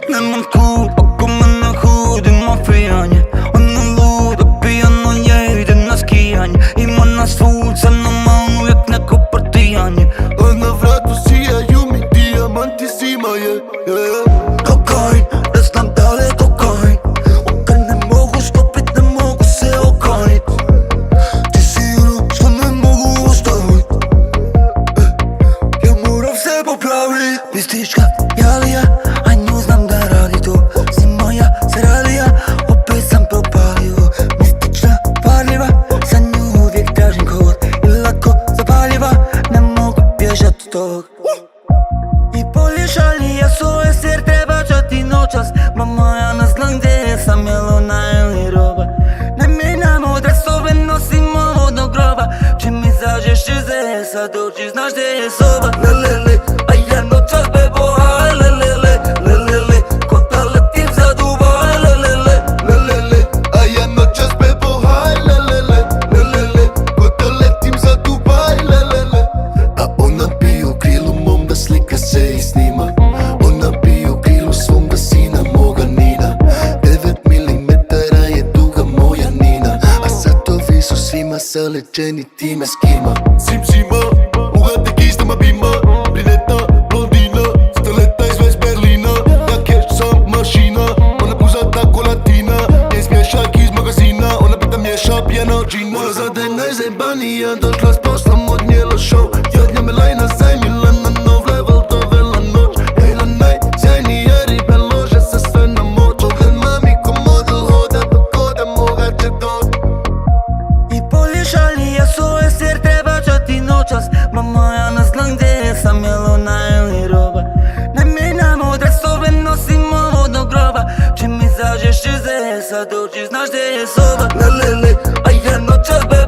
Nemam kud, ako me ne hudi mafijanje. Ona luda, pijano je, ide na skijanje. Ima nas svud, sa nama uvijek neko partijanje. A na vratu sijaju mi dijamanti zimaje, Kokain, ne znam da li je kokain. Kad ne mogu stopit, ne mogu se okanit. Ti si ono što ne mogu ostavit. Ja moram se popravit. Mistička jalija, a nju znam da radi to. Si moja seralija, opet sam propalio. Mistična varljiva, za nju uvijek tražim kod. I lako zapaljiva, ne mogu bježat od tog. I bolje šalija svoje jer treba čati noćas. Mama, ja ne znam gdje sam, jel ona ili roba. Ne mijenjamo dresove, nosimo vodnog groba. Čim izađeš iz sad dođi, znaš gdje je soba. Lelele, a ja noćas bebo, aj lelele, lelele. Ko da letim za Dubaj, lelele, lelele. A ja noćas bebo, haj, lelele, lelele. Ko da letim za Dubaj, lelele. A ona bi u krilu mom da slika se i snima. Ona bi u krilu svomga sina, moga Nina. 9 milimetara je duga moja Nina. A satovi su svima zaleđeni time skima. Zim zima, ugate kištama bima. Brineta, blondina, steleta iz West Berlina. Ja cash sam mašina, ona puzata ko latina. Nje smješak iz magazina, ona pita mješa pijano džina. Moja zada je najzajebanija, došla s poslom, odnijela show. Jadnja me lajna zajmila na nov level, dovela noć. Hejla najsjajnija ribe, lože se sve na moć. Pogled mami ko model hoda, dok hoda moga će doć. I bolje šalija svoje jer treba čati noćas. Mama, ja ne znam gdje sam, jel ona ili roba. Ne mijenjamo dresove, nosimo vodnog groba. Čim izađeš iz sad dođi, znaš gdje je soba. Lelele, a ja noćas bebo.